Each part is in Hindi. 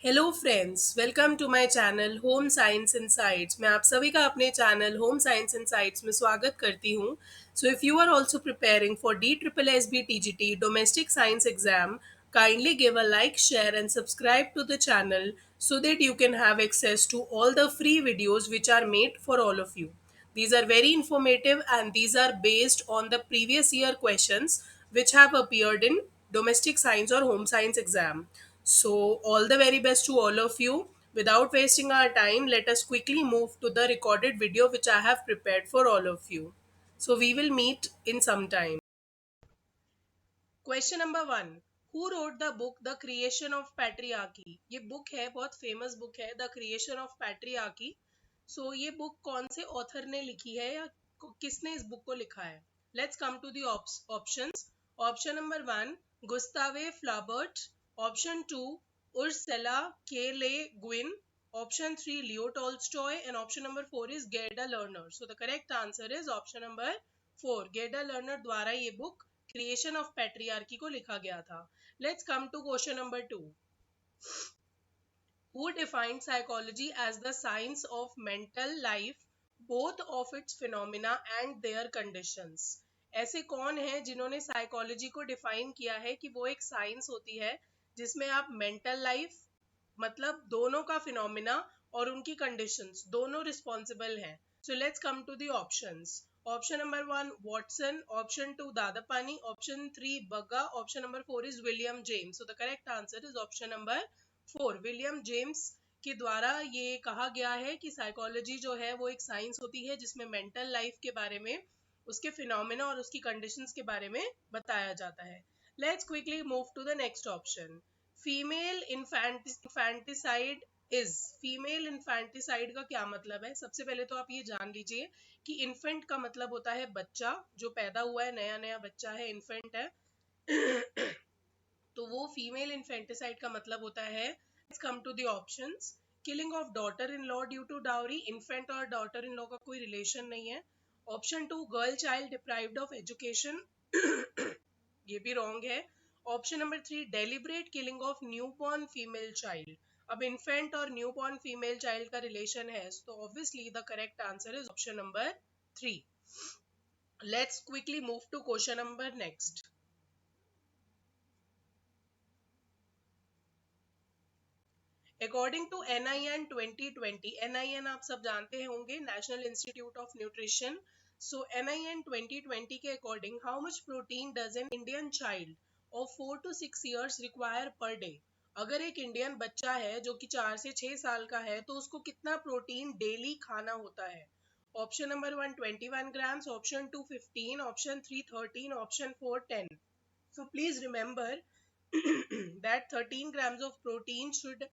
Hello friends, welcome to my channel home science insights. मैं आप सभी का अपने चैनल होम साइंस इनसाइट्स में स्वागत करती हूँ। So if you are also preparing for D triple S B T G T domestic science exam, kindly give a like, share and subscribe to the channel so that you can have access to all the free videos which are made for all of you. These are very informative and these are based on the previous year questions which have appeared in domestic science or home science exam. So, all the very best to all of you. Without wasting our time, let us quickly move to the recorded video which I have prepared for all of you. So, we will meet in some time. Question number one, who wrote the book the creation of patriarchy? ये बुक है, बहुत फेमस बुक है, द क्रिएशन ऑफ पैट्रियार्की। सो ये बुक कौन से ऑथर ने लिखी है या किसने इस बुक को लिखा है? Let's come to the options. Option number one, Gustave Flaubert. Option two, Ursula K Le Guin. Option three, Leo Tolstoy. And option number four is Gerda Lerner. So the correct answer is option number four, Gerda Lerner द्वारा ये बुक क्रिएशन ऑफ पैट्रियार्की को लिखा गया था। Let's come to question number two. Who defined psychology as the science of mental life, both of its phenomena and their conditions? ऐसे कौन है जिन्होंने साइकोलॉजी को डिफाइन किया है कि वो एक साइंस होती है जिसमें आप मेंटल लाइफ मतलब दोनों का फिनोमिना और उनकी कंडीशंस दोनों रिस्पॉन्सिबल हैं। So let's come to the options. Option number one, Watson. Option two, Dadapani. Option three, Bagga. Option number four is William James. So the correct answer is option number four, William James के द्वारा ये कहा गया है कि साइकोलॉजी जो है वो एक साइंस होती है जिसमें मेंटल लाइफ के बारे में, उसके फिनोमेना और उसकी कंडीशंस के बारे में बताया जाता है। Let's quickly move to the next option. Female infanticide is, female infanticide का क्या मतलब है? सबसे पहले तो आप ये जान लीजिए कि इन्फेंट का मतलब होता है बच्चा जो पैदा हुआ है, नया नया बच्चा है, इन्फेंट है। तो वो फीमेल इन्फेंटिसाइड का मतलब होता है। Let's come to the options. Killing of daughter in law due to dowry, infant और डॉटर इन लॉ का कोई रिलेशन नहीं है। Option two, girl child deprived of education, ये भी रॉन्ग है। Option number three, deliberate killing of new born female child. अब इन्फेंट और न्यू बॉर्न फीमेल चाइल्ड का रिलेशन है, तो obviously the correct answer is option number three. Let's quickly move to question number next. According to NIN 2020, NIN आप सब जानते होंगे, national institute of nutrition. So NIN 2020 के according, how much protein does an Indian child of 4 to 6 years require per day? अगर एक इंडियन बच्चा है जो कि 4 से 6 साल का है तो उसको कितना प्रोटीन डेली खाना होता है? Option number one, 21 grams। Option two, 15। Option three, 13। Option four, 10। So please remember that 13 grams of protein should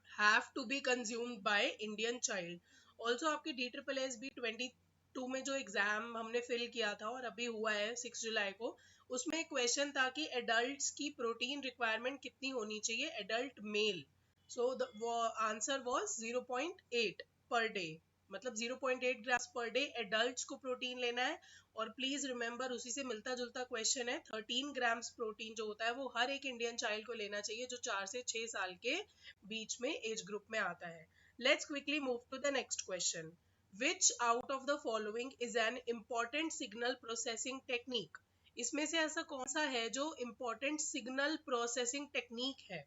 have to be consumed by Indian child. Also आपके DSSB 22 में जो एग्जाम हमने फिल किया था और अभी हुआ है 6 जुलाई को, उसमें एक क्वेश्चन था कि एडल्ट्स की प्रोटीन रिक्वायरमेंट कितनी होनी चाहिए, एडल्ट मेल। सो वो आंसर वाज 0.8 पर डे, मतलब 0.8 ग्राम्स पर डे एडल्ट्स को प्रोटीन लेना है। और प्लीज रिमेंबर, उसी से मिलता जुलता क्वेश्चन है, 13 ग्राम्स प्रोटीन जो होता है वो हर एक इंडियन चाइल्ड को लेना चाहिए जो 4 से 6 साल के बीच में एज ग्रुप में आता है। Let's quickly move to the next question. Which out of the following is an important signal processing technique? इसमें से ऐसा कौन सा है जो इम्पॉर्टेंट सिग्नल प्रोसेसिंग टेक्निक है?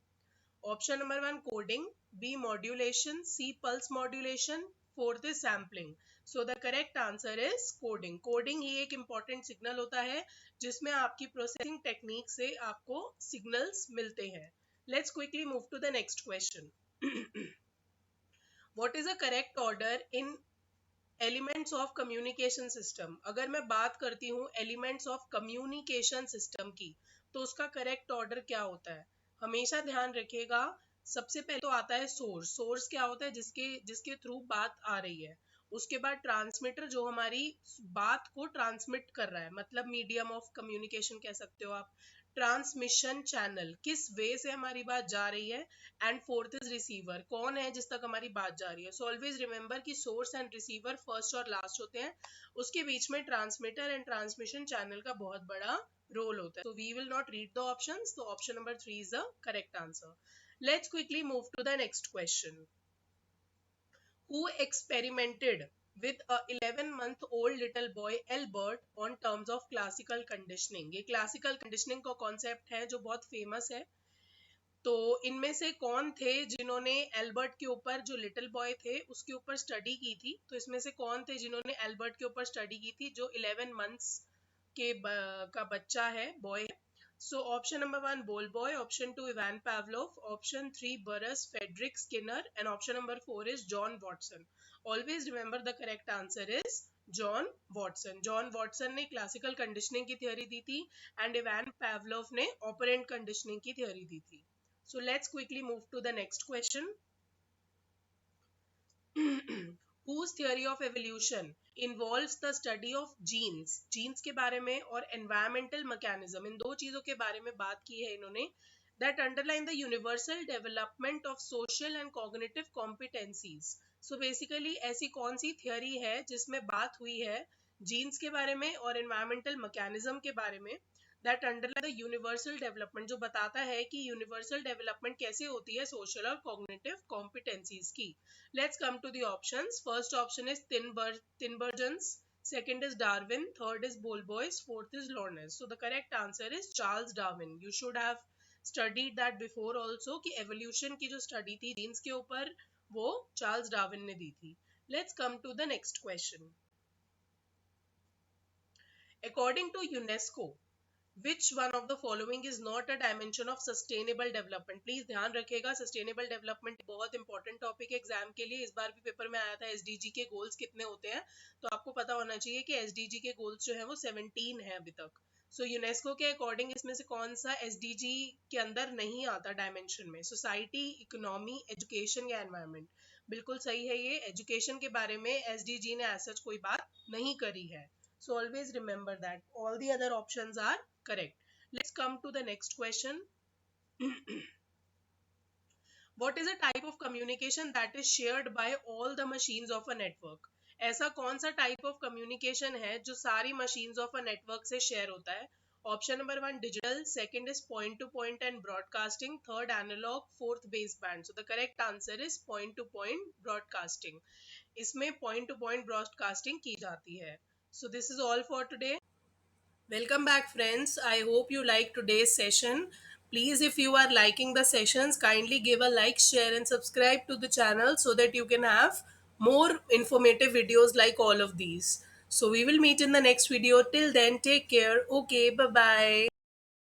Option number one, coding. B, modulation. C, pulse modulation. Fourth is sampling. So the correct answer is coding. Coding ही एक इम्पॉर्टेंट सिग्नल होता है जिसमें आपकी प्रोसेसिंग टेक्निक से आपको सिग्नल्स मिलते हैं। Let's quickly move to the next question. What is the correct order in elements of communication system? अगर मैं बात करती हूँ एलिमेंट्स ऑफ कम्युनिकेशन सिस्टम की, तो उसका करेक्ट ऑर्डर क्या होता है? हमेशा ध्यान रखिएगा, सबसे पहले तो आता है सोर्स। सोर्स क्या होता है? जिसके जिसके थ्रू बात आ रही है। उसके बाद ट्रांसमीटर जो हमारी बात को ट्रांसमिट कर रहा है, मतलब मीडियम ऑफ कम्युनिकेशन कह सकते हो आप। ट्रांसमिशन चैनल, किस वे से हमारी बात जा रही है। एंड फोर्थ इज रिसीवर, कौन है जिस तक हमारी बात जा रही है। सो ऑलवेज रिमेंबर कि सोर्स एंड रिसीवर फर्स्ट और लास्ट होते हैं, उसके बीच में ट्रांसमीटर एंड ट्रांसमिशन चैनल का बहुत बड़ा रोल होता है। So we will not read the options, so option number 3 is the correct answer. Let's quickly move to the next question. Who experimented with a 11-month-old little boy Albert on terms of classical conditioning? ये classical conditioning का concept है जो बहुत famous है. तो इनमें से कौन थे जिन्होंने एल्बर्ट के ऊपर, जो लिटिल बॉय थे उसके ऊपर स्टडी की थी? तो इसमें से कौन थे जिन्होंने एल्बर्ट के ऊपर स्टडी की थी, जो 11 मंथ्स का बच्चा है, बॉय है? So option number 1 Bolboy, option 2 Ivan Pavlov, option 3 Burrus Frederick Skinner, and option number 4 is John Watson. Always remember the correct answer is John Watson. John Watson ने classical conditioning की theory दी थी and Ivan Pavlov ने operant conditioning की theory दी थी. So let's quickly move to the next question. Whose theory of evolution involves the study of genes? Genes के बारे में और environmental mechanism, इन दो चीजों के बारे में बात की है इन्होंने. That underline the universal development of social and cognitive competencies. So basically ऐसी कौन सी theory है जिसमें बात हुई है genes के बारे में और environmental mechanism के बारे में, that underline the universal development, जो बताता है कि यूनिवर्सल डेवलपमेंट कैसे होती है सोशल और कॉग्निटिव कॉम्पिटेंसीज की. Let's come to the options. First option is Tinbergens, second is Darwin, third is Bolbois, fourth is Lornes. So the correct answer is Charles Darwin. You should have studied that before also कि evolution की जो study थी genes के ऊपर वो Charles Darwin ने दी थी. Let's come to the next question. According to UNESCO, which one of the following is not a dimension of sustainable development? Please ध्यान रखिएगा, सस्टेनेबल डेवलपमेंट बहुत इंपॉर्टेंट टॉपिक है एग्जाम के लिए. इस बार भी पेपर में आया था एसडीजी के गोल्स कितने होते हैं, तो आपको पता होना चाहिए कि एसडीजी के गोल्स जो है वो 17 है अभी तक. सो यूनेस्को के अकॉर्डिंग इसमें से कौन सा एसडीजी के अंदर नहीं आता डायमेंशन में? सोसाइटी, इकोनॉमी, एजुकेशन या एनवायरमेंट? बिल्कुल सही है ये. एजुकेशन के बारे में एसडीजी ने ऐसा कोई बात नहीं करी है. So always remember that all the other options are correct. Let's come to the next question. What is a type of communication that is shared by all the machines of a network? ऐसा कौन सा type of communication है जो सारी machines of a network से share होता है? Option number 1 digital, second is point to point and broadcasting, third analog, fourth baseband. So the correct answer is point to point broadcasting. इसमें point to point broadcasting की जाती है. So this is all for today. Welcome back friends. I hope you like today's session. Please, if you are liking the sessions, kindly give a like, share and subscribe to the channel so that you can have more informative videos like all of these. So we will meet in the next video. Till then, take care. Okay, bye bye.